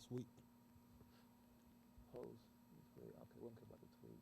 Sweet. Okay, what about the tweet?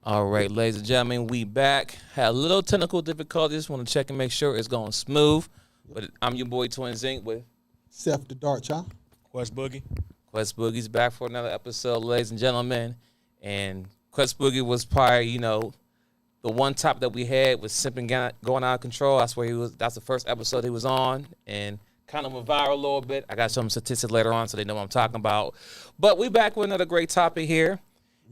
All right, ladies and gentlemen, we back. Had a little technical difficulties. Want to check and make sure it's going smooth. But I'm your boy twinsinc with Seth the Dart Child. Quest Boogie. Quest Boogie's back for another episode, ladies and gentlemen. And Quest Boogie was probably, the one topic that we had was simping going out of control. That's where he was. That's the first episode he was on, and kind of went viral a little bit. I got some statistics later on, so they know what I'm talking about. But we back with another great topic here.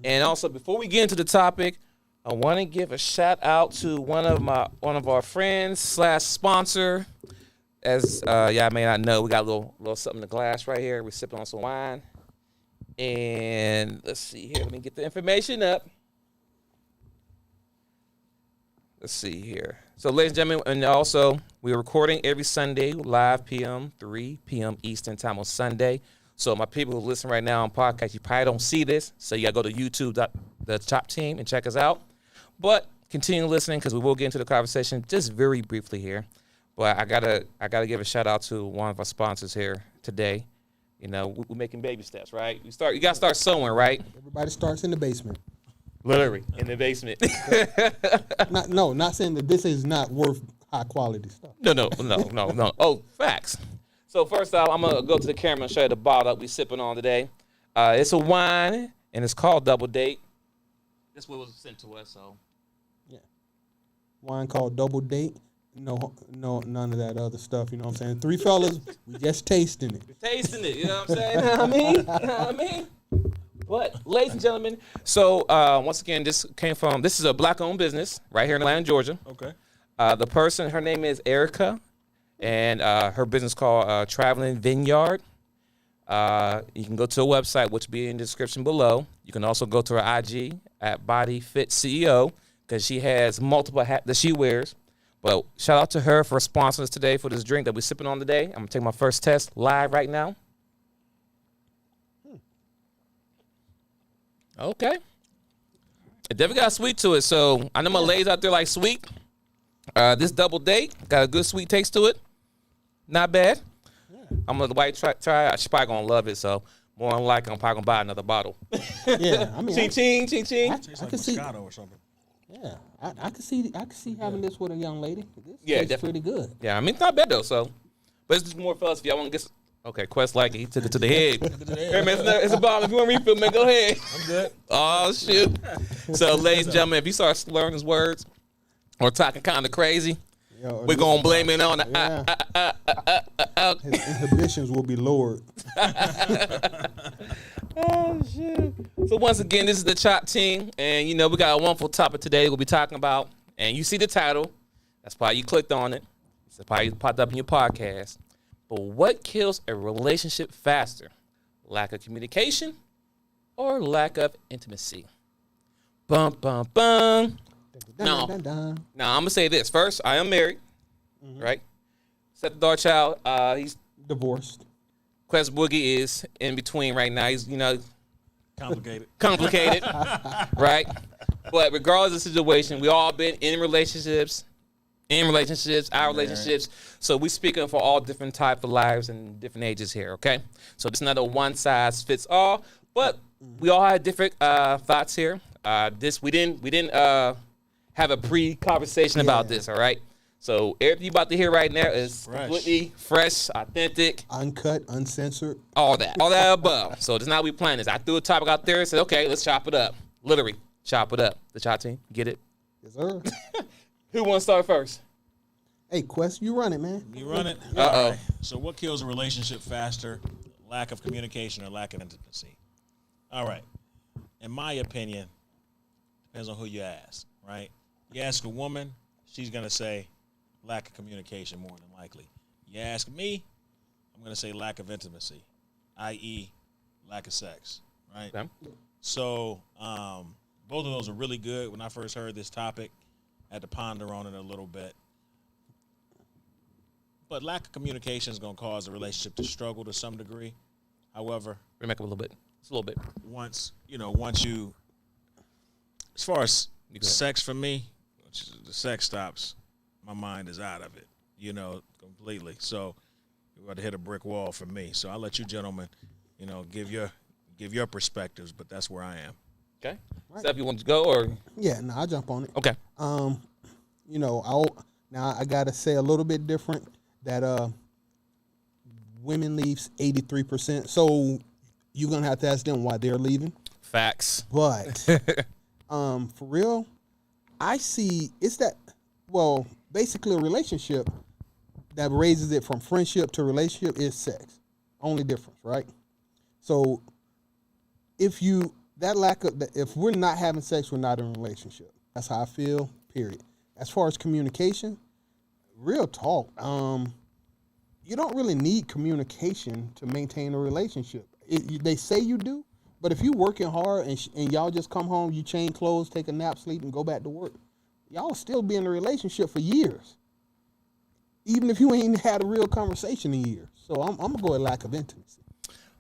And also, before we get into the topic, I want to give a shout out to one of our friends / sponsor. As y'all may not know, we got a little something in the glass right here. We're sipping on some wine. And let's see here. Let me get the information up. Let's see here. So, ladies and gentlemen, and also, we're recording every Sunday, live p.m., 3 p.m. Eastern time on Sunday. So, my people who listen right now on podcast, you probably don't see this. So, you got to go to YouTube, DaChop Team, and check us out. But continue listening because we will get into the conversation just very briefly here. But I gotta give a shout out to one of our sponsors here today. We're making baby steps, right? You gotta start somewhere, right? Everybody starts in the basement. Literally in the basement. Not saying that this is not worth high quality stuff. No. Oh, facts. So first off, I'm gonna go to the camera and show you the bottle that we sipping on today. It's a wine and it's called Double Date. That's what was sent to us. So yeah, wine called Double Date. No, none of that other stuff. You know what I'm saying? Three fellas, we just tasting it. We're tasting it. You know what I'm saying? You know what I mean? But, ladies and gentlemen, so once again, this is a black-owned business right here in Atlanta, Georgia. Okay. The person, her name is Erika, and her business called Traveling Vinyard. You can go to her website, which will be in the description below. You can also go to her IG at BodyFitCEO because she has multiple hats that she wears. But shout out to her for sponsoring us today for this drink that we're sipping on today. I'm going to take my first test live right now. Okay. It definitely got sweet to it. So I know my ladies out there like sweet. This Double Date got a good sweet taste to it. Not bad. Yeah. I'm going to white try it. She's probably going to love it. So more than likely, I'm probably going to buy another bottle. Yeah. I mean, ching. Tastes like Moscato or something. Yeah, I could see having this with a young lady. This tastes pretty good. Yeah, I mean, it's not bad though. So, but it's just more for us if y'all want to get. Okay, Quest like it. He took it to the head. Hey man, it's a bottle. If you want to refill, man, go ahead. I'm good. Oh shoot. So, ladies and gentlemen, if you start slurring his words or talking kind of crazy, we're gonna blame it on the. His inhibitions will be lowered. Oh shit! So once again, this is the DaChop Team, and we got a wonderful topic today. We'll be talking about, and you see the title. That's probably you clicked on it. It's probably popped up in your podcast. But what kills a relationship faster? Lack of communication or lack of intimacy? Bum bum bum. Now I'm gonna say this first. I am married, right? Seth the Dart Child. He's divorced. Quest Boogie is in between right now. He's complicated, right? But regardless of the situation, we all been in relationships, our relationships. So we speaking for all different types of lives and different ages here, okay? So it's not a one size fits all, but we all had different thoughts here. We didn't have a pre-conversation about this, all right? So everything you about to hear right now is completely fresh, authentic, uncut, uncensored, all that above. So that's not how we plan this. I threw a topic out there and said, okay, let's chop it up. Literally, chop it up. The DaChop Team, get it? Yes, sir. Who wants to start first? Hey, Quest, you run it, man. You run it? Uh-oh. All right. So what kills a relationship faster? Lack of communication or lack of intimacy? All right. In my opinion, depends on who you ask, right? You ask a woman, she's going to say lack of communication more than likely. You ask me, I'm going to say lack of intimacy, i.e. lack of sex, right? Okay. So both of those are really good. When I first heard this topic, I had to ponder on it a little bit. But lack of communication is going to cause the relationship to struggle to some degree. However, we make a little bit. It's a little bit. Once you, as far as sex for me, the sex stops, my mind is out of it, completely. So we're about to hit a brick wall for me. So I'll let you gentlemen, give your perspectives, but that's where I am. Okay. Right. Steph, you want to go or? Yeah, no, I'll jump on it. Okay. Now I gotta say a little bit different that women leaves 83%. So you're gonna have to ask them why they're leaving. Facts. But for real, I see basically a relationship that raises it from friendship to relationship is sex. Only difference, right? So if we're not having sex, we're not in a relationship. That's how I feel, period. As far as communication, real talk, you don't really need communication to maintain a relationship. They say you do, but if you're working hard and y'all just come home, you change clothes, take a nap, sleep, and go back to work, y'all still be in a relationship for years, even if you ain't had a real conversation in years. So I'm going to go with lack of intimacy.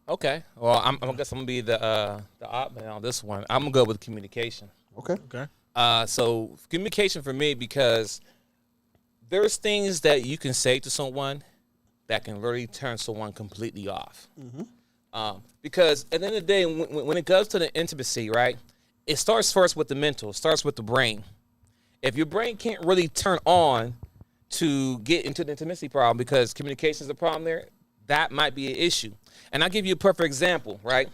Okay. Well, I guess I'm going to be the odd man on this one. I'm going to go with communication. Okay. So communication for me, because there's things that you can say to someone that can really turn someone completely off. Mm-hmm. Because at the end of the day, when it comes to the intimacy, right, it starts first with the mental. It starts with the brain. If your brain can't really turn on to get into the intimacy problem because communication is a problem there, that might be an issue. And I'll give you a perfect example, right?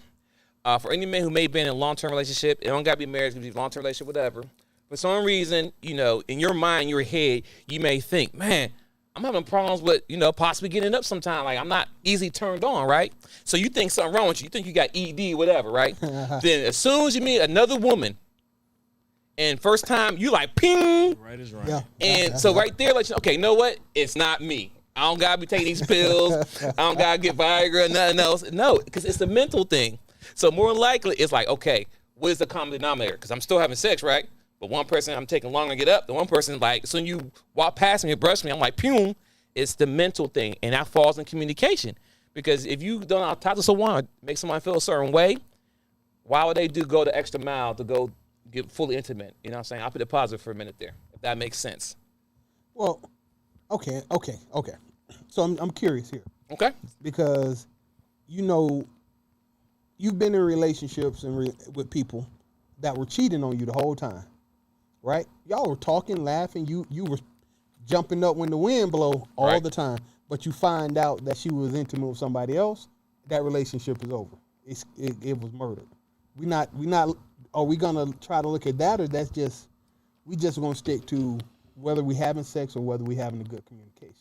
For any man who may have been in a long-term relationship, it don't got to be marriage, it can be a long-term relationship, whatever. For some reason, in your mind, your head, you may think, man, I'm having problems with, possibly getting up sometime. Like, I'm not easily turned on, right? So you think something wrong with you. You think you got ED, whatever, right? Then as soon as you meet another woman, and first time, you like, ping. Right is right. Yeah. And so right there, like, okay, you know what? It's not me. I don't got to be taking these pills. I don't got to get Viagra or nothing else. No, because it's a mental thing. So more likely, it's like, okay, what is the common denominator? Because I'm still having sex, right? But one person, I'm taking longer to get up. The one person, like, so you walk past me and brush me, I'm like, pew. It's the mental thing, and that falls in communication. Because if you don't talk to someone, make someone feel a certain way, why would they go the extra mile to go get fully intimate? You know what I'm saying? I'll put it positive for a minute there, if that makes sense. Well, okay. So I'm curious here. Okay. Because, you've been in relationships with people that were cheating on you the whole time, right? Y'all were talking, laughing. You were jumping up when the wind blow all the time. But you find out that she was intimate with somebody else. That relationship is over. It was murdered. We not. Are we gonna try to look at that, or we just gonna stick to whether we having sex or whether we having a good communication?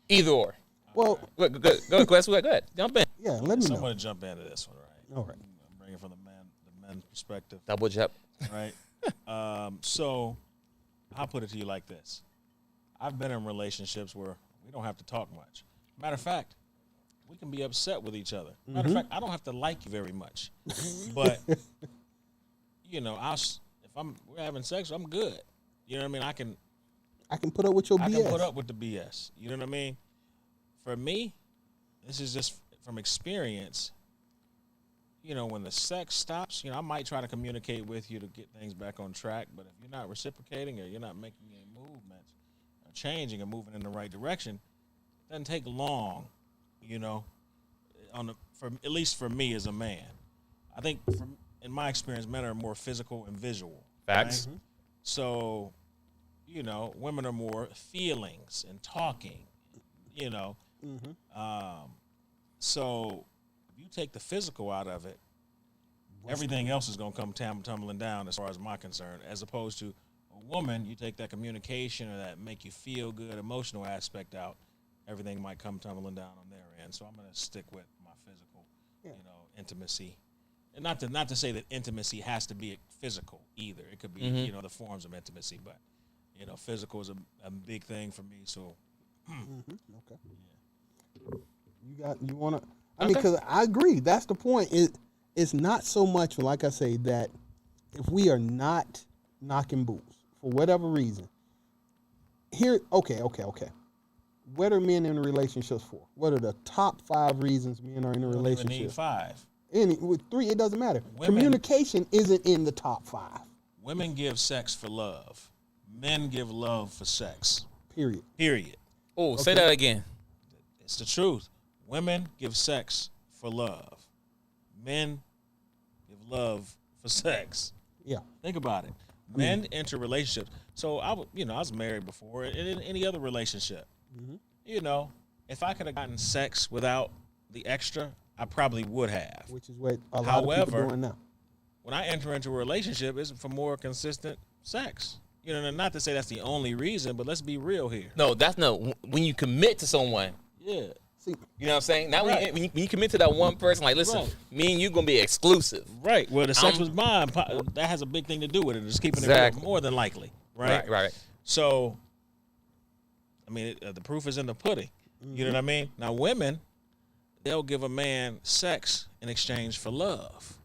Either or. Well, go ahead, Quest. Go ahead. Jump in. Yeah, let me know. I'm going to jump into this one, right? All right. I'm bringing it from the man perspective. Double jump. Right. So I'll put it to you like this. I've been in relationships where we don't have to talk much. Matter of fact, we can be upset with each other. Matter of fact, I don't have to like you very much. But, we're having sex, I'm good. You know what I mean? I can put up with your BS. I can put up with the BS. You know what I mean? For me, this is just from experience. when the sex stops, I might try to communicate with you to get things back on track. But if you're not reciprocating or you're not making any movements or changing or moving in the right direction, it doesn't take long, at least for me as a man. I think in my experience, men are more physical and visual. Facts. Right? So, women are more feelings and talking, So if you take the physical out of it, everything else is going to come tumbling down as far as my concern, as opposed to a woman, you take that communication or that make you feel good emotional aspect out, everything might come tumbling down on their end. So I'm going to stick with my physical, intimacy. And not to say that intimacy has to be physical either. It could be, the forms of intimacy, but, physical is a big thing for me. So, Okay. Yeah. You want to, because I agree. That's the point. It's not so much, like I say, that if we are not knocking boots for whatever reason, okay. What are men in relationships for? What are the top 5 reasons men are in a relationship? Need 5. With 3, it doesn't matter. Women, communication isn't in the top 5. Women give sex for love. Men give love for sex. Period. Oh, say that again. It's the truth. Women give sex for love. Men give love for sex. Yeah. Think about it. Men enter relationships. So I was married before. In any other relationship, if I could have gotten sex without the extra, I probably would have. Which is what a lot of people are doing now. When I enter into a relationship, it's for more consistent sex. Not to say that's the only reason, but let's be real here. No, that's no. When you commit to someone, Yeah. you know what I'm saying? Now, Right. when you commit to that one person, like, listen, Right. me and you going to be exclusive. Right. Well, the sex was mine. That has a big thing to do with it. It's keeping it real, more than likely. Right. Right. So, the proof is in the pudding. You know what I mean? Now, women, they'll give a man sex in exchange for love,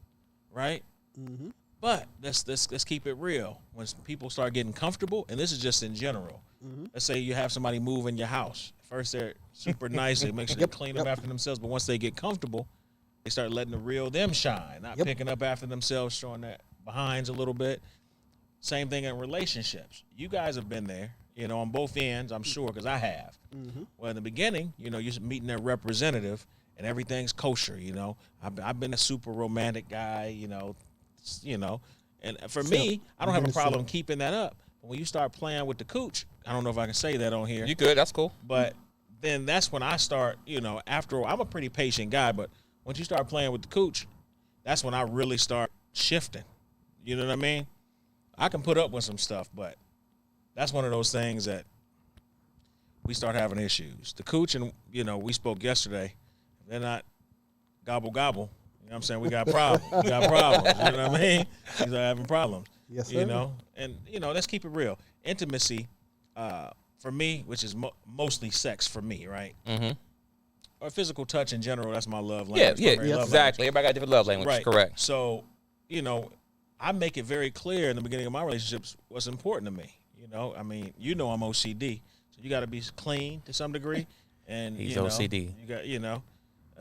right? Mm-hmm. But let's keep it real. When people start getting comfortable, and this is just in general. Let's say you have somebody move in your house. First, they're super nice. They make sure they clean up after themselves. But once they get comfortable, they start letting the real them shine, not picking up after themselves, showing their behinds a little bit. Same thing in relationships. You guys have been there, on both ends, I'm sure, because I have. Well, in the beginning, you're meeting their representative, and everything's kosher, I've been a super romantic guy, and for me, I don't have a problem keeping that up. But when you start playing with the cooch, I don't know if I can say that on here. You good? That's cool. But then that's when I start, after all, I'm a pretty patient guy, but once you start playing with the cooch, that's when I really start shifting. You know what I mean? I can put up with some stuff, but that's one of those things that we start having issues. The cooch, and, we spoke yesterday, they're not gobble gobble. You know what I'm saying? We got problems. You know what I mean? These are having problems. Yes, sir. And, let's keep it real. Intimacy, for me, which is mostly sex for me, right? Mm-hmm. Or physical touch in general, that's my love language. Yeah, love exactly. language. Everybody got different love language. Right. Correct. So, I make it very clear in the beginning of my relationships what's important to me. I'm OCD, so you got to be clean to some degree. And He's OCD. You got,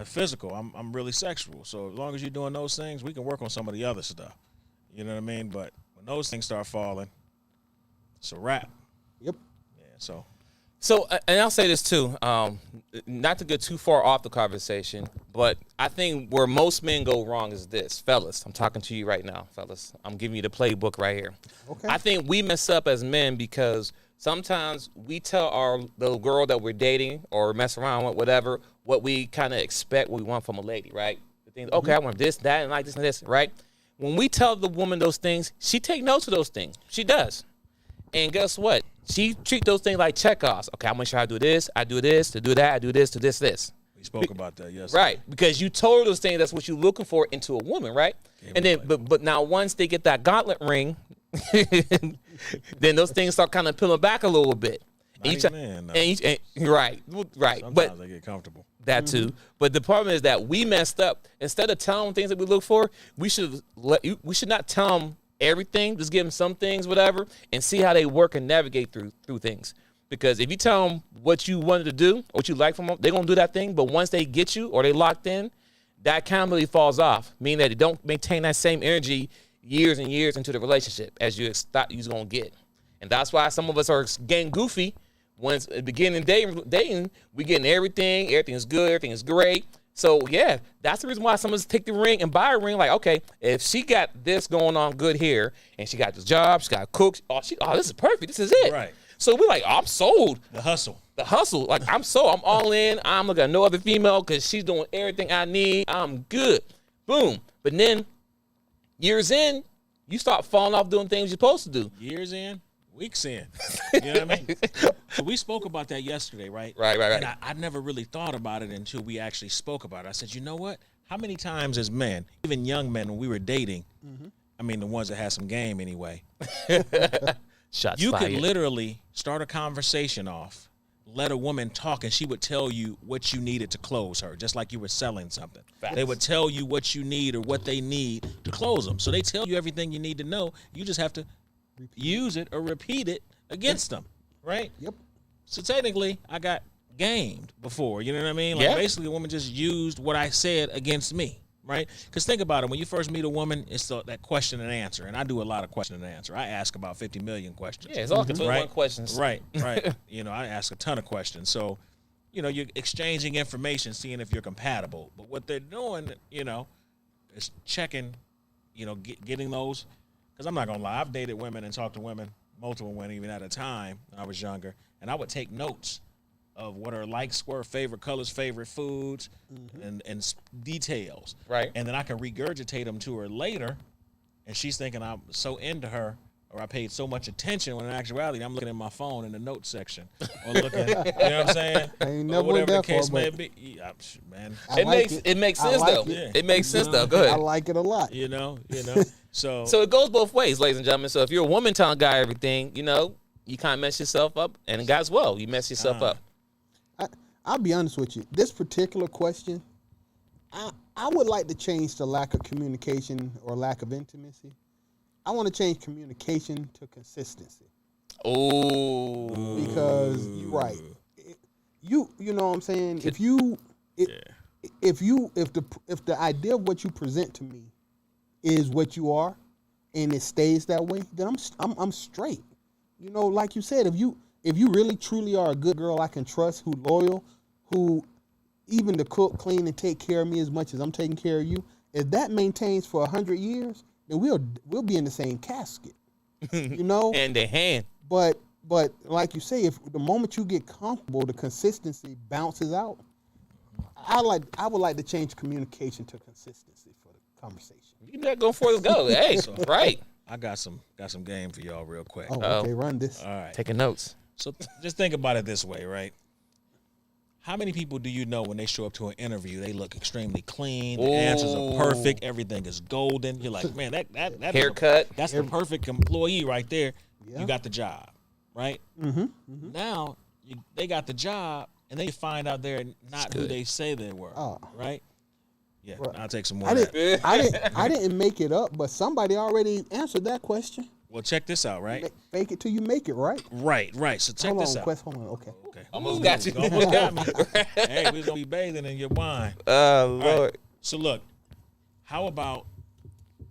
physical. I'm really sexual. So as long as you're doing those things, we can work on some of the other stuff. You know what I mean? But when those things start falling, it's a wrap. Yep. Yeah. So, and I'll say this too, not to get too far off the conversation, but I think where most men go wrong is this. Fellas, I'm talking to you right now, fellas. I'm giving you the playbook right here. Okay. I think we mess up as men because sometimes we tell our little girl that we're dating or mess around with, whatever, what we kind of expect, what we want from a lady, right? The things, okay, I want this, that, and like this and this, right? When we tell the woman those things, she take notes of those things. She does. And guess what? She treat those things like checkoffs. Okay, I'm gonna sure I do this, to do that, I do this, to this. We spoke about that, yes. Right, because you told her those things. That's what you're looking for into a woman, right? And then, but now once they get that gauntlet ring, then those things start kind of peeling back a little bit. Right. Sometimes but they get comfortable. That too. But the problem is that we messed up. Instead of telling them things that we look for, we should not tell them everything. Just give them some things, whatever, and see how they work and navigate through things. Because if you tell them what you wanted to do, what you like from them, they're gonna do that thing. But once they get you or they locked in, that accountability falls off, meaning that they don't maintain that same energy years and years into the relationship as you thought you was going to get. And that's why some of us are getting goofy when it's the beginning of dating, we getting everything is good, everything is great. So, yeah, that's the reason why some of us take the ring and buy a ring. Like, okay, if she got this going on good here, and she got this job, she got a cook, this is perfect. This is it. Right. So we're like, I'm sold. The hustle. Like, I'm sold. I'm all in. I'm looking at no other female because she's doing everything I need. I'm good. Boom. But then, years in, you start falling off doing things you're supposed to do. Years in, weeks in. You know what I mean? So we spoke about that yesterday, right? Right. And I never really thought about it until we actually spoke about it. I said, you know what? How many times as men, even young men, when we were dating, I mean, the ones that had some game anyway, Shots you fired. could literally start a conversation off, let a woman talk, and she would tell you what you needed to close her, just like you were selling something. Facts. They would tell you what you need or what they need to close them. So they tell you everything you need to know. You just have to use it or repeat it against them, right? Yep. So technically, I got gamed before. You know what I mean? Like Yeah. basically, a woman just used what I said against me, right? Because think about it. When you first meet a woman, it's that question and answer. And I do a lot of question and answer. I ask about 50 million questions. Yeah, it's all 21 Right. questions. Right. You know, I ask a ton of questions. So, you know, you're exchanging information, seeing if you're compatible. But what they're doing, you know, is checking, you know, getting those. Because I'm not going to lie. I've dated women and talked to women, multiple women even at a time when I was younger. And I would take notes of what her likes were, favorite colors, favorite foods, and details. Right. And then I can regurgitate them to her later, and she's thinking I'm so into her, or I paid so much attention, when in actuality I'm looking at my phone in the notes section, or looking, you know what I'm saying? I ain't Or never whatever the went that case far, may but be. Yeah, man, I like It makes I sense like though. it. It makes sense though. Go I ahead. like it a lot. you know. So So it goes both ways, ladies and gentlemen. So if you're a woman telling a guy everything, you know, you kind of mess yourself up, and the guy as well, you mess yourself up. I'll be honest with you. This particular question, I would like to change the lack of communication or lack of intimacy. I want to change communication to consistency. Oh, Because you're right. You know what I'm saying? If the idea of what you present to me is what you are, and it stays that way, then I'm straight. You know, like you said, if you really truly are a good girl I can trust, who loyal, who even to cook, clean, and take care of me as much as I'm taking care of you, if that maintains for 100 years, then we'll be in the same casket. You know? hand in hand. But like you say, if the moment you get comfortable, the consistency bounces out. I would like to change communication to consistency for the conversation. You not going for it, go. Hey, right. I got some game for y'all real quick. Oh, Uh-oh. okay, run this. All right. Taking notes. So just think about it this way, right? How many people do you know when they show up to an interview, they look extremely clean, the answers are perfect, everything is golden. You're like, man, that Haircut. that's the perfect employee right there. Yeah. You got the job, right? Now they got the job, and then you find out they're not who they say they were, Oh. right? Yeah, Right. I'll take some more. I of that. I didn't make it up, but somebody already answered that question. Well, check this out, right? Fake it till you make it, right? Right. So check Hold this on, out. Quest. Hold on. Okay. Okay. Almost got you. Almost got me. Hey, we're gonna be bathing in your wine. Oh, All Lord. right. So look, how about,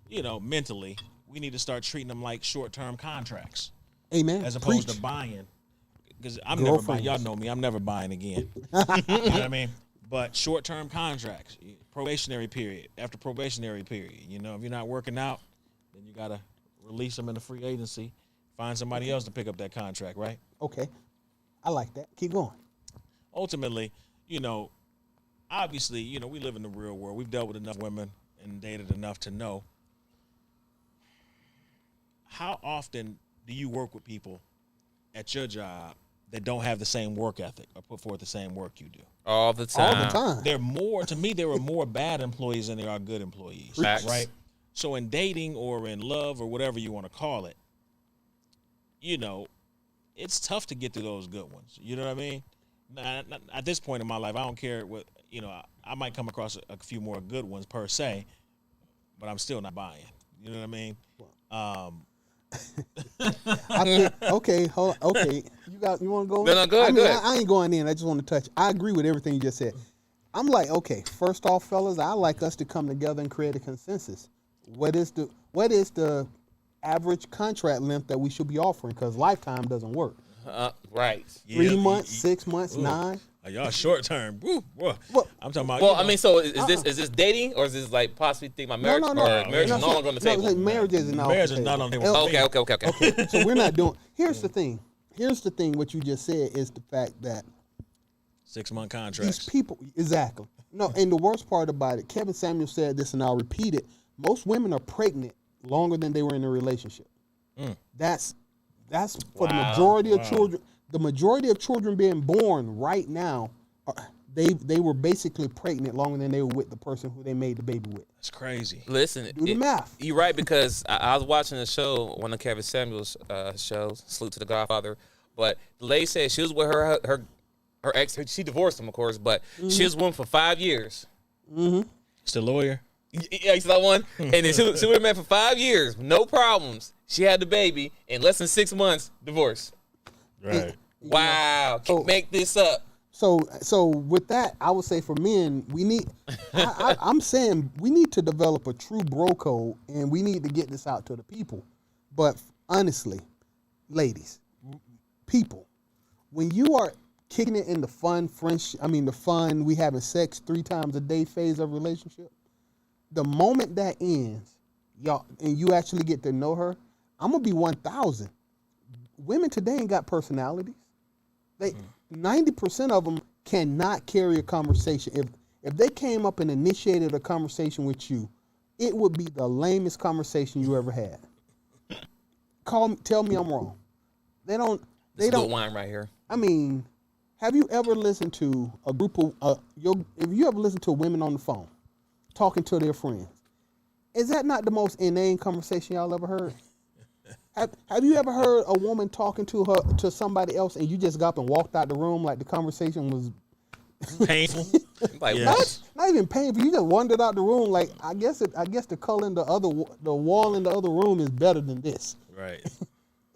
you know, mentally, we need to start treating them like short-term contracts Amen. as opposed Preach. to buying. Because I'm never buying. Girlfriends. Y'all know me. I'm never buying again. You know what I mean? But short-term contracts, probationary period. After probationary period, you know, if you're not working out, then you gotta release them in the free agency. Find somebody else to pick up that contract, right? Okay. I like that. Keep going. Ultimately, you know, obviously, you know, we live in the real world. We've dealt with enough women and dated enough to know. How often do you work with people at your job that don't have the same work ethic or put forth the same work you do? All the time. All the time. There are more, to me, there are more bad employees than there are good employees, Facts. right? So in dating or in love or whatever you want to call it, you know, it's tough to get to those good ones. You know what I mean? At this point in my life, I don't care what, you know, I might come across a few more good ones per se, but I'm still not buying. You know what I mean? Okay, hold on. Okay. You want to go? No, go ahead, I go ahead. I ain't going in. I just want to touch. I agree with everything you just said. I'm like, okay, first off, fellas, I like us to come together and create a consensus. What is the average contract length that we should be offering? Because lifetime doesn't work. Right. 3 months, 6 months, 9. Y'all short term. Woo, Well, I'm talking about. Well, I mean, so is this dating or is this like possibly think about marriage? No. Or marriage is no longer on the table? Like marriage is not. Marriage is not on the table. Okay. So we're not doing. Here's the thing. What you just said is the fact that 6 month these contracts. people exactly. No, and the worst part about it, Kevin Samuel said this, and I'll repeat it. Most women are pregnant longer than they were in a relationship. That's for the majority of children. The majority of children being born right now, they were basically pregnant longer than they were with the person who they made the baby with. That's crazy. Listen, Do the math. You're right, because I was watching a show, one of Kevin Samuel's shows, Salute to the Godfather. But the lady said she was with her ex. She divorced him, of course, but she was with him for 5 years. It's the lawyer. Yeah, you saw that one? And then she was with him for 5 years, no problems. She had the baby in less than 6 months, divorce. Right. Wow, make this up. So with that, I would say for men, we need. I'm saying we need to develop a true bro code, and we need to get this out to the people. But honestly, ladies, people, when you are kicking it in the fun friendship, the fun we having sex 3 times a day phase of relationship, the moment that ends, y'all, and you actually get to know her, I'm gonna be 1,000. Women today ain't got personalities. 90% of them cannot carry a conversation. If they came up and initiated a conversation with you, it would be the lamest conversation you ever had. Tell me I'm wrong. They don't. Good wine right here. Have you ever listened to a group of if you ever listened to women on the phone talking to their friends? Is that not the most inane conversation y'all ever heard? Have you ever heard a woman talking to somebody else and you just got up and walked out the room like the conversation was painful? Like Yes. not even painful. You just wandered out the room like I guess the color in the wall in the other room is better than this. Right.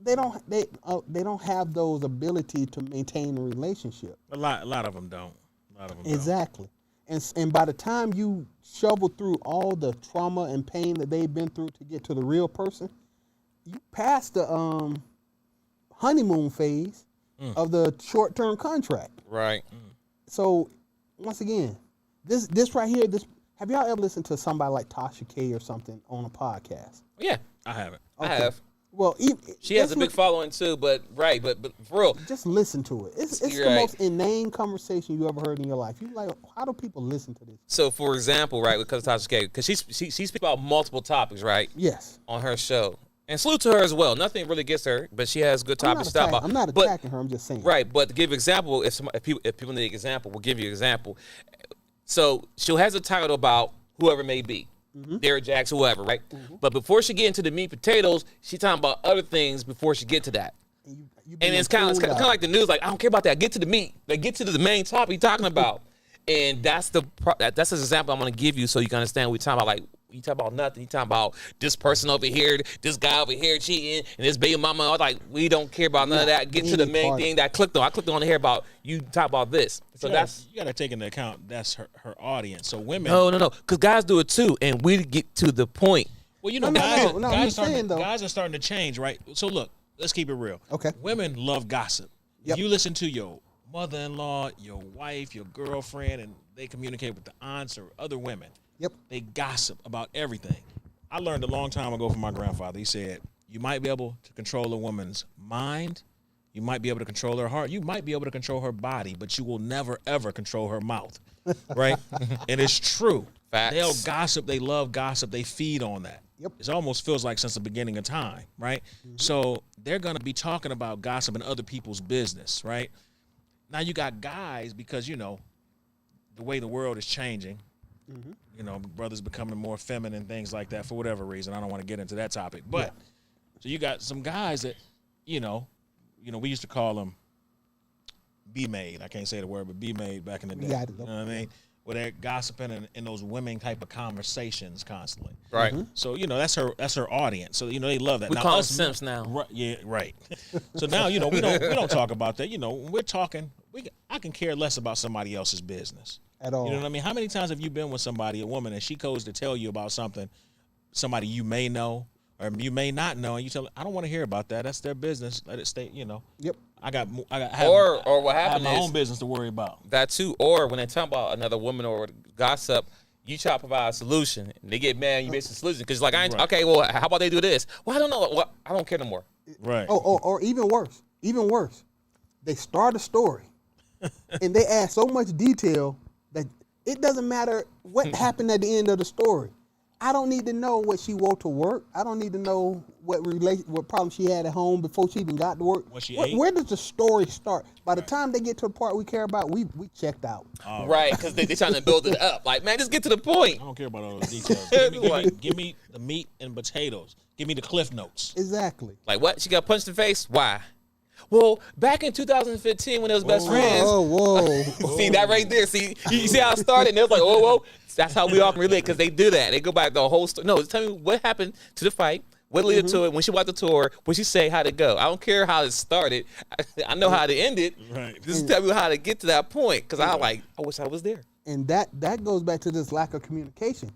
They don't have those ability to maintain a relationship. A lot of them don't. Exactly. And by the time you shovel through all the trauma and pain that they've been through to get to the real person, you pass the honeymoon phase of the short-term contract. Right. So once again, this right here, have y'all ever listened to somebody like Tasha K or something on a podcast? Yeah, I haven't. I have. Well, She has a big following too, but for real, just listen to it. It's the most inane conversation you ever heard in your life. You like, how do people listen to this? So, for example, right, because Tasha K, because she speaks about multiple topics, right? Yes. On her show, and salute to her as well. Nothing really gets her, but she has good topics to talk about. I'm not attacking her. I'm just saying. Right, but to give an example, if people need an example, we'll give you an example. So she has a title about whoever it may be. Derrick Jacks, whoever, right? But before she get into the meat potatoes, she talking about other things before she get to that. And it's kind of like the news, like, I don't care about that. Get to the meat. Like, get to the main topic you're talking about. And that's an example I'm going to give you so you can understand what we're talking about. Like, you talk about nothing. You talking about this person over here, this guy over here cheating, and this baby mama. I was like, we don't care about none of that. Get to the main thing that I clicked on. I clicked on here about you talk about this. So you got to take into account that's her audience. So women. No, because guys do it too, and we get to the point. Well, you know, guys are starting to change, right? So look, let's keep it real. Okay. Women love gossip. Yep. If you listen to your mother-in-law, your wife, your girlfriend, and they communicate with the aunts or other women. Yep. They gossip about everything. I learned a long time ago from my grandfather. He said, you might be able to control a woman's mind. You might be able to control her heart. You might be able to control her body, but you will never, ever control her mouth. Right? And it's true. Facts. They'll gossip. They love gossip. They feed on that. Yep. It almost feels like since the beginning of time, right? So they're going to be talking about gossip and other people's business, right? Now you got guys, because, you know, the way the world is changing, you know, brothers becoming more feminine, things like that for whatever reason. I don't want to get into that topic. But so you got some guys that, you know, we used to call them B-made. I can't say the word, but B-made back in the day. Yeah, you know what I mean? Where they're gossiping in those women type of conversations constantly. Right. So, you know, that's her audience. So, you know, they love that. We now, call them us, simps now. Right, yeah, right. So now, you know, we don't talk about that. You know, when we're talking, I can care less about somebody else's business. At all. You know what I mean? How many times have you been with somebody, a woman, and she goes to tell you about something, somebody you may know or you may not know, and you tell her, I don't want to hear about that. That's their business. Let it stay, you know. Yep. I got Or what I have happened my is own business to worry about. that too. Or when they talk about another woman or gossip, you try to provide a solution, and they get mad. And you make a solution because like I ain't, Right. okay. Well, how about they do this? Well, I don't know. Well, I don't care no more. Right. Or even worse. Even worse. They start a story, and they add so much detail that it doesn't matter what happened at the end of the story. I don't need to know what she wore to work. I don't need to know what problem she had at home before she even got to work. What she ate. Where does the story start? By the time they get to the part we care about, we checked out. Right, because they trying to build it up. Like, man, just get to the point. I don't care about all those details. Give me the meat and potatoes. Give me the Cliff Notes. Exactly. Like, what? She got punched in the face? Why? Well, back in 2015 when they was best friends. Whoa. See that right there? See, you see how it started? And it was like, whoa. That's how we all can relate because they do that. They go back the whole story. No, just tell me what happened to the fight. What led to it? When she walked the tour, what she say? How'd it go? I don't care how it started. I know how to end it. Right. Just tell me how to get to that point because I wish I was there. And that goes back to this lack of communication.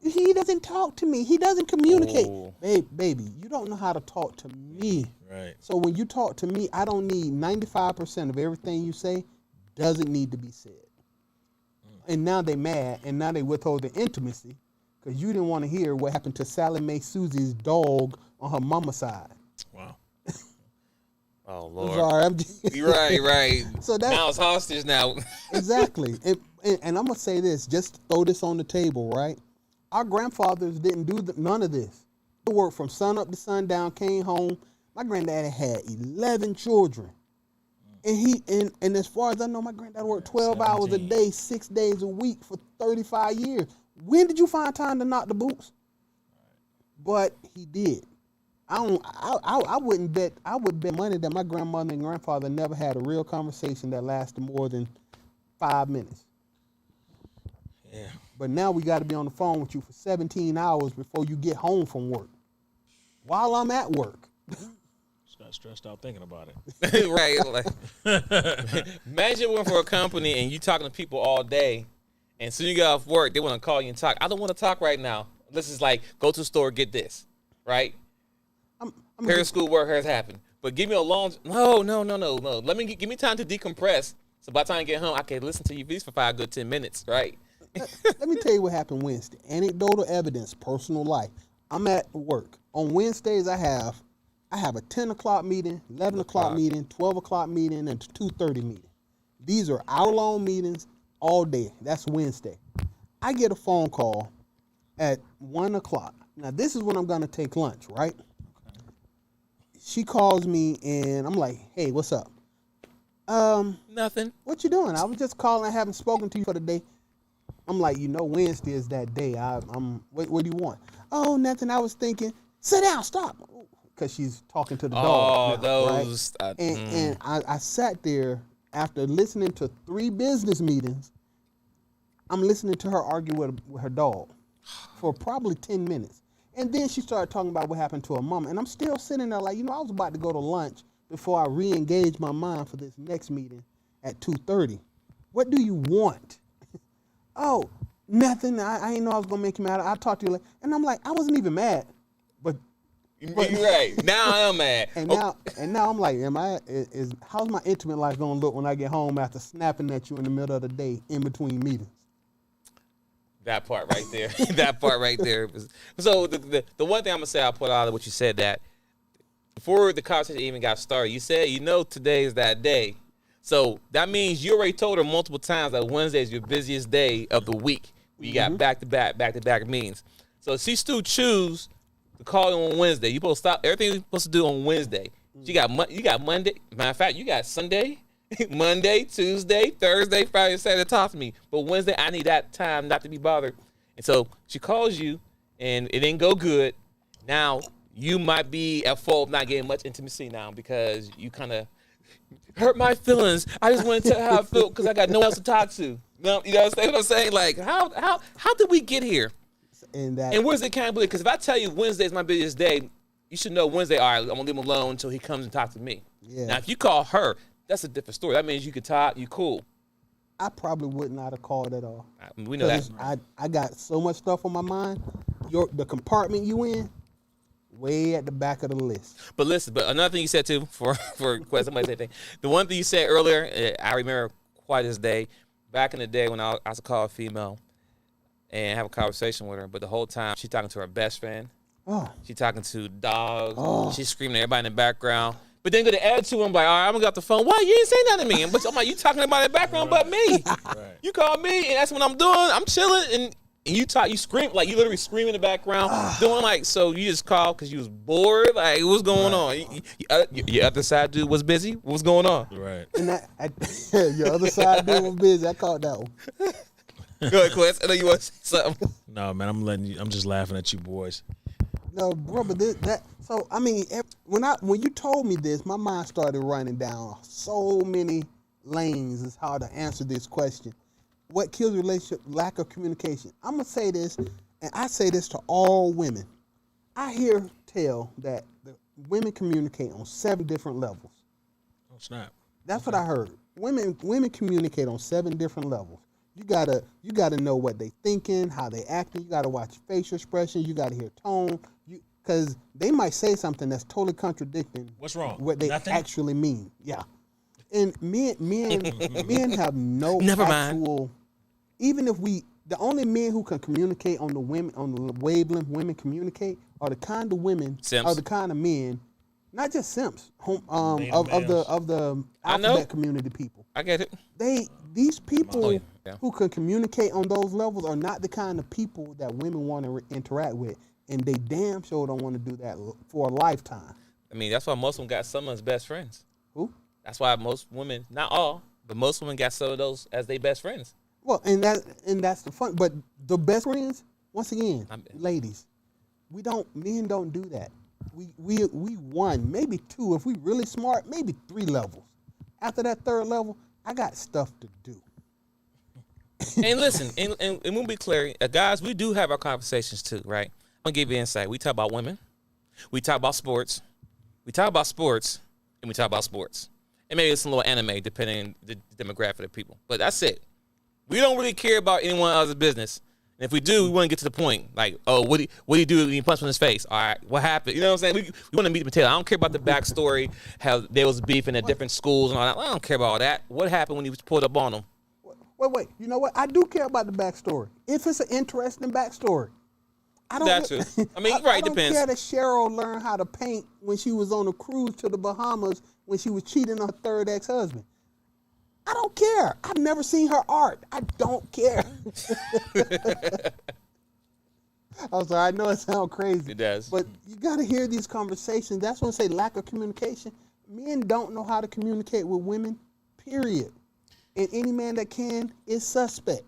He doesn't talk to me. He doesn't communicate. Oh. Baby, you don't know how to talk to me. Right. So when you talk to me, I don't need 95% of everything you say doesn't need to be said. And now they mad, and now they withhold the intimacy because you didn't want to hear what happened to Sally Mae Susie's dog on her mama's side. Wow. Oh Lord. Sorry, I'm just, Right. So that Now it's hostage now. exactly. And I'm gonna say this, just throw this on the table, right? Our grandfathers didn't do none of this. They worked from sun up to sundown, came home. My granddaddy had 11 children. And as far as I know, my granddad worked 12 hours a 17. day, 6 days a week for 35 years. When did you find time to knock the boots? But he did. I wouldn't bet. I would bet money that my grandmother and grandfather never had a real conversation that lasted more than 5 minutes. Yeah. But now we got to be on the phone with you for 17 hours before you get home from work. While I'm at work. Just got stressed out thinking about it. Right. Like, imagine working for a company and you talking to people all day, and soon you get off work, they want to call you and talk. I don't want to talk right now. This is like, go to the store, get this. Right? Here's school work, here's happened. But give me a long, no. Give me time to decompress. So by the time I get home, I can listen to you for 5 good 10 minutes, right? Let me tell you what happened Wednesday. Anecdotal evidence, personal life. I'm at work. On Wednesdays, I have a 10 o'clock meeting, 11 o'clock meeting, 12 o'clock meeting, and 2:30 meeting. These are hour-long meetings all day. That's Wednesday. I get a phone call at 1 o'clock. Now, this is when I'm going to take lunch, right? She calls me, and I'm like, hey, what's up? Nothing. What you doing? I was just calling. I haven't spoken to you for the day. I'm like, Wednesday is that day. What do you want? Oh, nothing. I was thinking, sit down, stop. Because she's talking to the dog. Those. Right? And I sat there after listening to 3 business meetings. I'm listening to her argue with her dog for probably 10 minutes. And then she started talking about what happened to her mama. And I'm still sitting there like, I was about to go to lunch before I re-engage my mind for this next meeting at 2:30. What do you want? Oh, nothing. I didn't know I was going to make you mad. I'll talk to you later. And I'm like, I wasn't even mad. But You're right. Now I am mad. and now I'm like, how's my intimate life going to look when I get home after snapping at you in the middle of the day in between meetings? That part right there. That part right there. So the one thing I'm going to say, I'll put out of what you said, that before the conversation even got started, you said, today is that day. So that means you already told her multiple times that Wednesday is your busiest day of the week. You got back-to-back meetings. So she still choose to call you on Wednesday. You supposed to stop everything you're supposed to do on Wednesday. You got Monday. Matter of fact, you got Sunday, Monday, Tuesday, Thursday, Friday, Saturday to talk to me. But Wednesday, I need that time not to be bothered. And so she calls you, and it didn't go good. Now you might be at fault of not getting much intimacy now because you kind of hurt my feelings. I just want to tell you how I feel because I got no one else to talk to. No, you understand what I'm saying? Like, how did we get here? And where's the accountability? Because if I tell you Wednesday is my busiest day, you should know Wednesday, all right, I'm going to leave him alone until he comes and talks to me. Yeah. Now, if you call her, that's a different story. That means you can talk, you cool. I probably would not have called at all. We know that. I got so much stuff on my mind. The compartment you in, way at the back of the list. But listen, but another thing you said too, for somebody say thing. The one thing you said earlier, I remember quite this day. Back in the day when I was to call a female and have a conversation with her, but the whole time she's talking to her best friend. Oh. She's talking to dogs. Oh. She's screaming at everybody in the background. But then go to attitude, I'm like, all right, I'm gonna get off the phone. Why you ain't say nothing to me? But I'm like, you talking about in the background, but me. Right. You call me, and that's what I'm doing. I'm chilling, and you scream, like you literally scream in the background, doing like, so you just called because you was bored. Like, what's going on? Your other side dude was busy. What's going on? Right. And your other side dude was busy. I caught that one. Go ahead, Quest. I know you want to say something. No, man, I'm just laughing at you boys. No, bro, but so I mean, when you told me this, my mind started running down so many lanes as how to answer this question. What kills a relationship? Lack of communication. I'm gonna say this, and I say this to all women. I hear tell that the women communicate on 7 different levels. Oh snap! That's what I heard. Women communicate on 7 different levels. You gotta know what they thinking, how they acting. You gotta watch facial expression. You gotta hear tone. Because they might say something that's totally contradicting. What's wrong? What they Nothing? actually mean. Yeah. And men have no Never actual. mind. Even if the only men who can communicate on the wavelength women communicate are the kind of women, Simps. are the kind of men, not just simps, of Males. the I know. alphabet community people. I get it. These people Oh, yeah. who can communicate on those levels are not the kind of people that women want to interact with, and they damn sure don't want to do that for a lifetime. I mean, that's why most of them got someone's best friends. Who? That's why most women, not all, but most women got some of those as their best friends. Well, and that's the fun. But the best friends, once again, ladies, men don't do that. We 1, maybe 2, if we really smart, maybe 3 levels. After that 3rd level, I got stuff to do. And listen, and we'll be clear, guys, we do have our conversations too, right? I'm gonna give you insight. We talk about women, we talk about sports, and we talk about sports. And maybe it's a little anime depending on the demographic of people. But that's it. We don't really care about anyone else's business. And if we do, we want to get to the point. Like, oh, what do you do when you punch him in his face? All right, what happened? You know what I'm saying? We want to meet the potato. I don't care about the backstory, how there was beefing at different schools and all that. I don't care about all that. What happened when he was pulled up on them? Wait. You know what? I do care about the backstory. If it's an interesting backstory. I don't. That too. I mean, right, I don't depends. care that Cheryl learned how to paint when she was on a cruise to the Bahamas when she was cheating on her 3rd ex-husband. I don't care. I've never seen her art. I don't care. I'm sorry. I know it sounds crazy. It does. But you got to hear these conversations. That's when I say lack of communication. Men don't know how to communicate with women, period. And any man that can is suspect.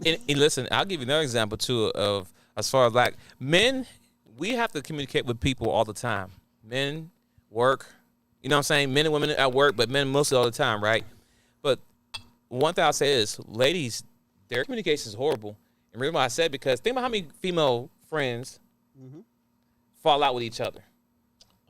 And listen, I'll give you another example too of as far as like men, we have to communicate with people all the time. Men work, you know what I'm saying? Men and women at work, but men mostly all the time, right? But one thing I'll say is, ladies, their communication is horrible. And reason why I said because think about how many female friends fall out with each other.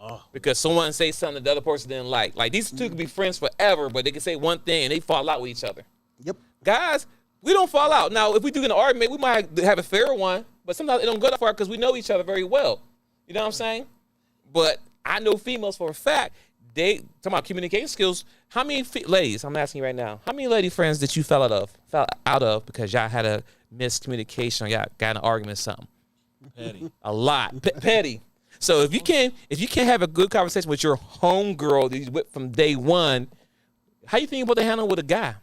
Oh. Because someone say something that the other person didn't like. Like these two could be friends forever, but they can say one thing and they fall out with each other. Yep. Guys, we don't fall out. Now, if we do get an argument, we might have a fair one, but sometimes it don't go that far because we know each other very well. You know what I'm saying? But I know females for a fact, they talking about communication skills. How many ladies, I'm asking you right now, how many lady friends did you fell out of because y'all had a miscommunication or y'all got in an argument or something? Petty. A lot. Petty. So if you can't have a good conversation with your homegirl that you with from day one, how you think you're supposed to handle with a guy?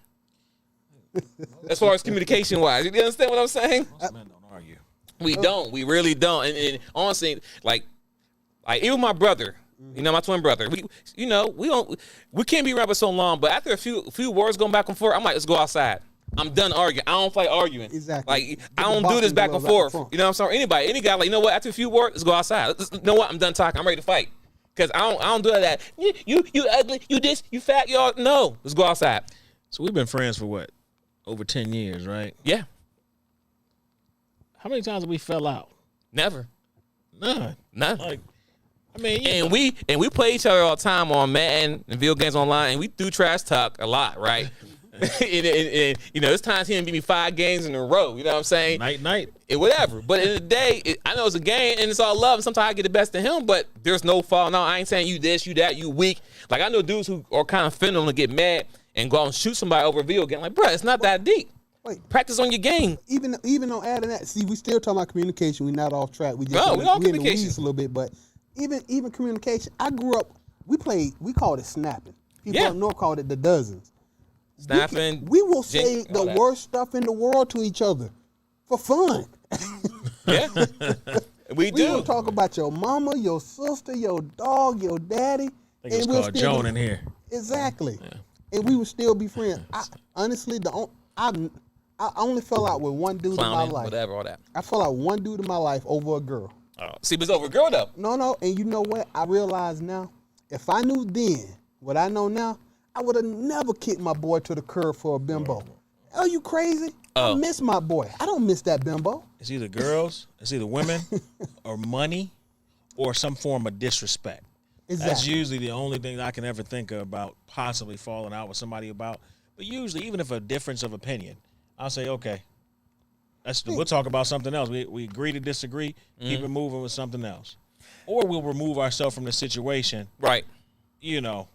As far as communication wise, you understand what I'm saying? Most men don't argue. We don't. We really don't. And honestly, like even my brother, you know, my twin brother, we can't be around for so long. But after a few words going back and forth, I'm like, let's go outside. I'm done arguing. I don't like arguing. Exactly. Like I don't do this back and forth. You know what I'm saying? Anybody, any guy, like, you know what? After a few words, let's go outside. You know what? I'm done talking. I'm ready to fight. Cause I don't do that. You ugly. You this. You fat. Y'all. No. Let's go outside. So we've been friends for what? Over 10 years, right? Yeah. How many times have we fell out? Never. None. Like, I mean, and we play each other all the time on Madden and video games online, and we do trash talk a lot, right? and, you know, it's times he didn't beat me 5 games in a row. You know what I'm saying? Night. Whatever. But in the day, I know it's a game and it's all love. And sometimes I get the best of him, but there's no fault. No, I ain't saying you this, you that, you weak. Like, I know dudes who are kind of finna to get mad and go out and shoot somebody over a video game. Like, bro, it's not that deep. Wait. Practice on your game. Even on adding that, see, we still talking about communication. We're not off track. We just we all in the communication weeds a little bit, but even communication. I grew up. We called it snapping. People up north called it the dozens. Snapping. We will say the worst stuff in the world to each other for fun. Yeah, we do. We will talk about your mama, your sister, your dog, your daddy. I think it was called Joan in here. Exactly. Yeah. And we would still be friends. Honestly, I only fell out with one dude in my life. Whatever, all that. I fell out with one dude in my life over a girl. Oh. See, it was over a girl, though. No. And you know what? I realize now, if I knew then what I know now, I would have never kicked my boy to the curb for a bimbo. Are you crazy? I miss my boy. I don't miss that bimbo. It's either girls, it's either women, or money, or some form of disrespect. Exactly. That's usually the only thing I can ever think about possibly falling out with somebody about. But usually, even if a difference of opinion, I'll say, okay, we'll talk about something else. We agree to disagree, keep it moving with something else. Or we'll remove ourselves from the situation. Right. You know,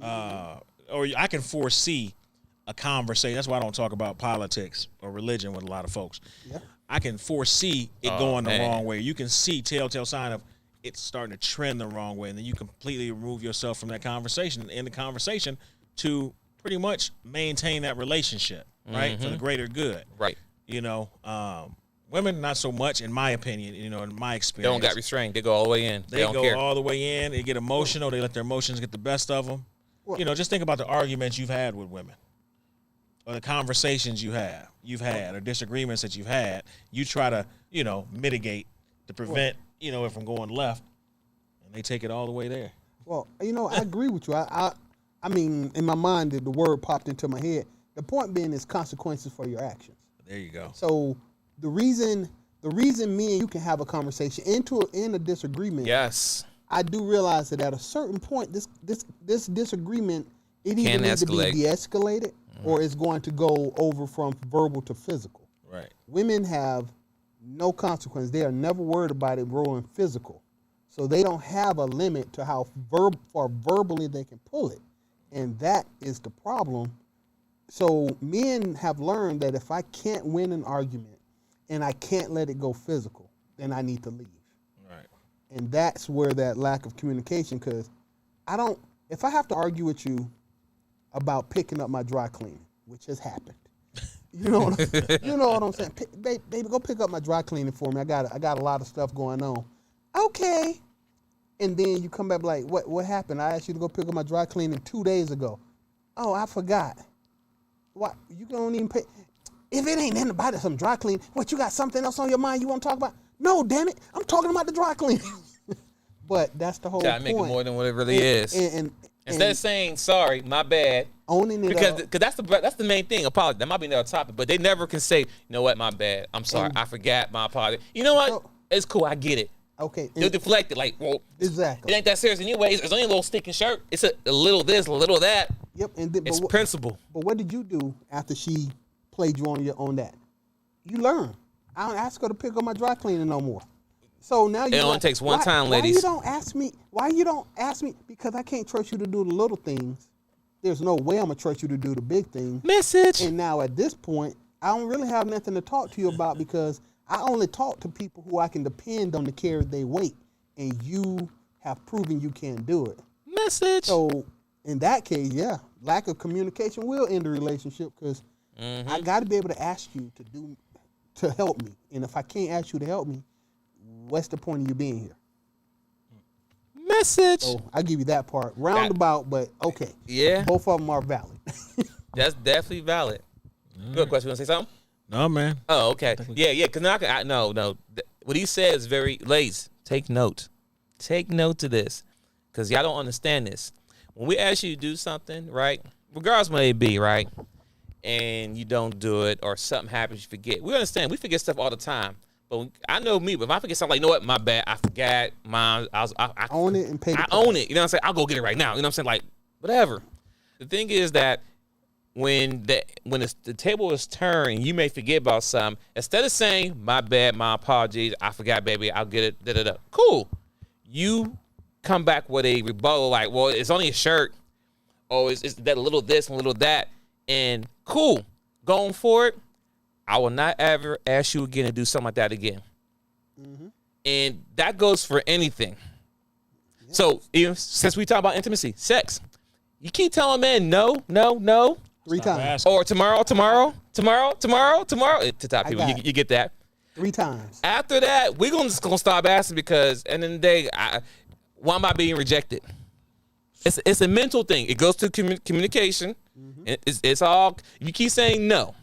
or I can foresee a conversation. That's why I don't talk about politics or religion with a lot of folks. Yeah. I can foresee it going the wrong way. You can see telltale sign of it's starting to trend the wrong way, and then you completely remove yourself from that conversation and end the conversation to pretty much maintain that relationship, right, for the greater good. Right. You know, women, not so much, in my opinion, you know, in my experience. They don't get restrained. They go all the way in. They don't go all the way in. They get emotional. They let their emotions get the best of them. Well, you know, just think about the arguments you've had with women or the conversations you've had or disagreements that you've had. You try to, you know, mitigate to prevent, you know, it from going left, and they take it all the way there. Well, you know, I agree with you. I mean, in my mind, the word popped into my head. The point being is consequences for your actions. There you go. So the reason me and you can have a conversation in a disagreement. Yes. I do realize that at a certain point, this disagreement, it either needs to be de-escalated or it's going to go over from verbal to physical. Right. Women have no consequence. They are never worried about it growing physical. So they don't have a limit to how far verbally they can pull it. And that is the problem. So men have learned that if I can't win an argument and I can't let it go physical, then I need to leave. Right. And that's where that lack of communication, because if I have to argue with you about picking up my dry cleaning, which has happened, you know what I'm saying? Baby, go pick up my dry cleaning for me. I got a lot of stuff going on. Okay. And then you come back like, what happened? I asked you to go pick up my dry cleaning 2 days ago. Oh, I forgot. What? You don't even pay. If it ain't anybody some dry cleaning, what, you got something else on your mind you want to talk about? No, damn it. I'm talking about the dry cleaning. But that's the whole point. Gotta make it more than what it really is. And instead of saying sorry, my bad, owning it because that's the main thing. Apology. That might be another topic, but they never can say, you know what, my bad. I'm sorry. I forgot. My apology. You know what? It's cool. I get it. Okay. They'll deflect it like, well, exactly. It ain't that serious anyways. It's only a little sticking shirt. It's a little this, a little that. Yep. It's principle. But what did you do after she played you on that? You learn. I don't ask her to pick up my dry cleaning no more. So now it only takes one time, ladies. Why you don't ask me? Because I can't trust you to do the little things. There's no way I'm gonna trust you to do the big things. Message. And now at this point, I don't really have nothing to talk to you about because I only talk to people who I can depend on to carry their weight, and you have proven you can't do it. Message. So in that case, yeah, lack of communication will end the relationship because I got to be able to ask you to help me, and if I can't ask you to help me, what's the point of you being here? Message. So I give you that part. Roundabout, but okay. Yeah. Both of them are valid. That's definitely valid. Good question. You want to say something? No, man. Oh, okay. Yeah. Because no. What he said is very, ladies, take note. Take note to this. Because y'all don't understand this. When we ask you to do something, right, regardless of what it be, right, and you don't do it or something happens, you forget. We understand. We forget stuff all the time. But I know me, but if I forget something like, you know what, my bad, I forgot, I own it and pay the price. I own it. You know what I'm saying? I'll go get it right now. You know what I'm saying? Like, whatever. The thing is that when the table is turned, you may forget about something. Instead of saying, my bad, my apologies, I forgot, baby, I'll get it, da-da-da. Cool. You come back with a rebuttal like, well, it's only a shirt. Oh, it's that little this and little that. And cool. Going forward, I will not ever ask you again to do something like that again. Mm-hmm. And that goes for anything. Yes. So even since we talk about intimacy, sex, you keep telling men no. 3 times. Or tomorrow. To top people, you get that. 3 times. After that, we're just gonna stop asking because at the end of the day, why am I being rejected? It's a mental thing. It goes to communication. Mm-hmm. It's all, you keep saying no.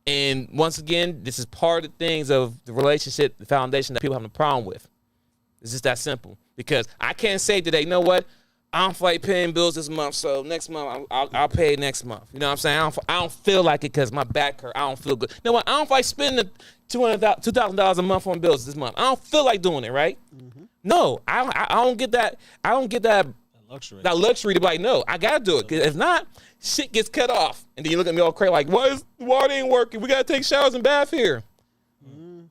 And once again, this is part of the things of the relationship, the foundation that people have a problem with. It's just that simple. Because I can't say today, you know what? I don't feel like paying bills this month, so next month I'll pay next month. You know what I'm saying? I don't feel like it because my back hurt. I don't feel good. You know what? I don't feel like spending $2,000 a month on bills this month. I don't feel like doing it, right? Mm-hmm. No, I don't get that. I don't get that luxury to be like, no, I gotta do it. Because if not, shit gets cut off, and then you look at me all crazy like, why it ain't working? We gotta take showers and bath here. Mm-hmm.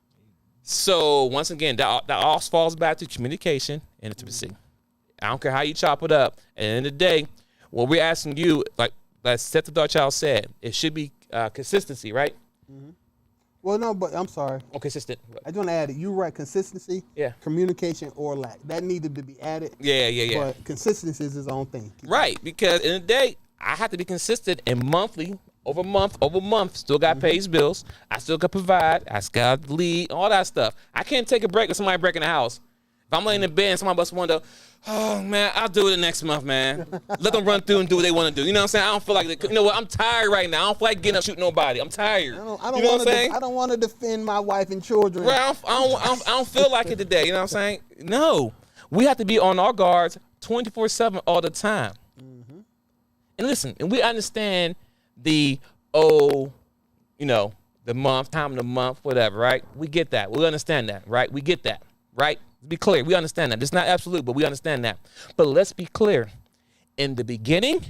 So once again, that all falls back to communication and intimacy. I don't care how you chop it up. At the end of the day, what we're asking you, like Set the Dark Child said, it should be consistency, right? Mm-hmm. Well, no, but I'm sorry. Oh, consistent. I just want to add it. You're right. Consistency, communication, or lack. That needed to be added. Yeah. But consistency is its own thing. Right, because at the end of the day, I have to be consistent and monthly, over month, still got to pay his bills. I still got to provide. I still got to lead, all that stuff. I can't take a break with somebody breaking the house. If I'm laying in bed and somebody busts a window, oh, man, I'll do it next month, man. Let them run through and do what they want to do. You know what I'm saying? I don't feel like, you know what? I'm tired right now. I don't feel like getting up shooting nobody. I'm tired. I don't want to defend my wife and children. Right, I don't feel like it today. You know what I'm saying? No. We have to be on our guards 24/7 all the time. Mm-hmm. And listen, and we understand the month, time of the month, whatever, right? We get that. We understand that, right? We get that, right? Be clear. We understand that. It's not absolute, but we understand that. But let's be clear. In the beginning,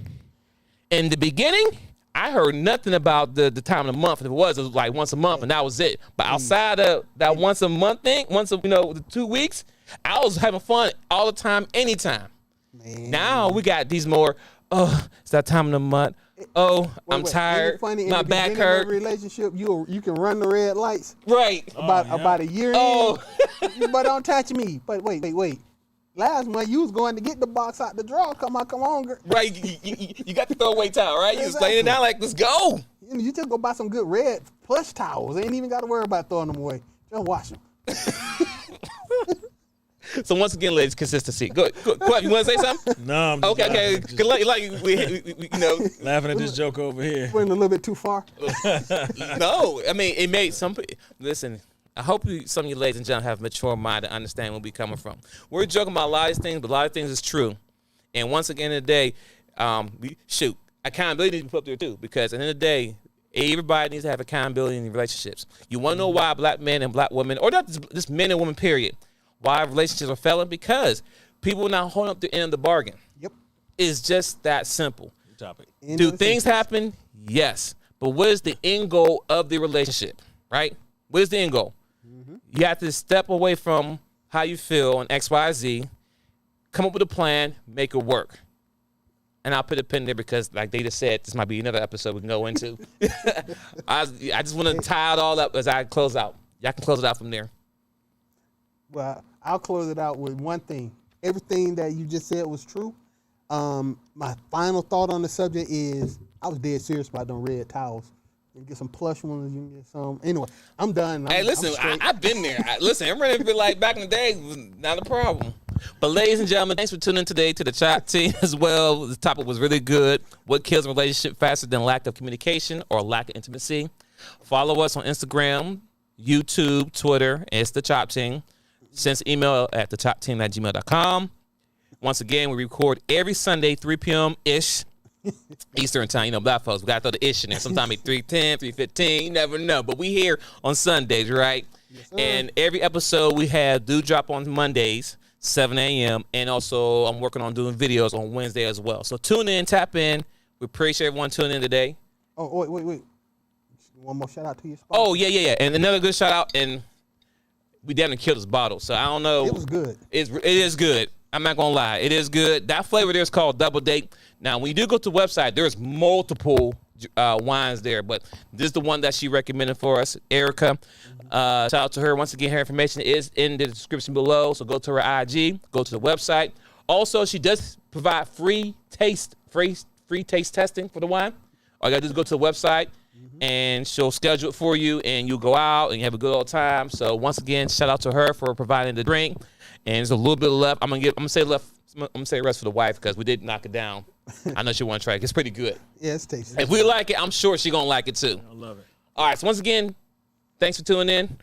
I heard nothing about the time of the month. If it was like once a month, and that was it. But outside of that once a month thing, the 2 weeks, I was having fun all the time, anytime. Man. Now we got these more, it's that time of the month. I'm tired. My back hurt. Relationship, you can run the red lights. Right. About a year in. But don't touch me. But wait. Last month you was going to get the box out the drawer. Come on, girl. Right. You got the throwaway towel, right? You was laying it down like, let's go. You just go buy some good red plush towels. Ain't even got to worry about throwing them away. Just wash them. So once again, ladies, consistency. Go. You want to say something? No. I'm just okay. We laughing at this joke over here. Went a little bit too far. No, I mean it made some. Listen, I hope some of you ladies and gentlemen have a mature mind to understand where we're coming from. We're joking about a lot of things, but a lot of things is true. And once again, in the day, accountability needs to be put up there too, because at the end of the day, everybody needs to have accountability in relationships. You want to know why black men and black women, or not just men and women, period, why relationships are failing? Because people are not holding up the end of the bargain. Yep. It's just that simple. Do things happen? Yes. But what is the end goal of the relationship, right? What is the end goal? Mm-hmm. You have to step away from how you feel on X, Y, Z, come up with a plan, make it work. And I'll put a pin there because, like they just said, this might be another episode we can go into. I just want to tie it all up as I close out. Y'all can close it out from there. Well, I'll close it out with one thing. Everything that you just said was true. My final thought on the subject is I was dead serious about them red towels. You can get some plush ones. You can get some. Anyway, I'm done. Hey, listen, I've been there. I'm ready to be like back in the day. Was not a problem. But ladies and gentlemen, thanks for tuning in today to the DaChop Team as well. The topic was really good. What kills a relationship faster than lack of communication or lack of intimacy? Follow us on Instagram, YouTube, Twitter. It's the DaChop Team. Send us an email at thechopteam@gmail.com. Once again, we record every Sunday, 3 p.m.-ish Eastern time. You know, black folks, we got to throw the ish in there. Sometimes it's 3:10, 3:15. You never know. But we here on Sundays, right? Yes, and every episode we have do drop on Mondays, 7 a.m. And also I'm working on doing videos on Wednesday as well. So tune in, tap in, We appreciate everyone tuning in today. Oh, wait. One more shout out to your spot. Oh, yeah. And another good shout out, and we definitely killed this bottle. So I don't know. It was good. It is good. I'm not going to lie. It is good. That flavor there is called Double Date. Now, when you do go to the website, there's multiple wines there, but this is the one that she recommended for us, Erika. Shout out to her. Once again, her information is in the description below, so go to her IG, go to the website. Also, she does provide free taste testing for the wine. All you got to do is go to the website, and she'll schedule it for you, and you'll go out, and you have a good old time. So, once again, shout out to her for providing the drink. And there's a little bit left. I'm gonna say the rest for the wife because we did knock it down. I know she want to try it. It's pretty good. Yeah, it's tasty. If we like it, I'm sure she's gonna like it too. I love it. All right. So once again, thanks for tuning in.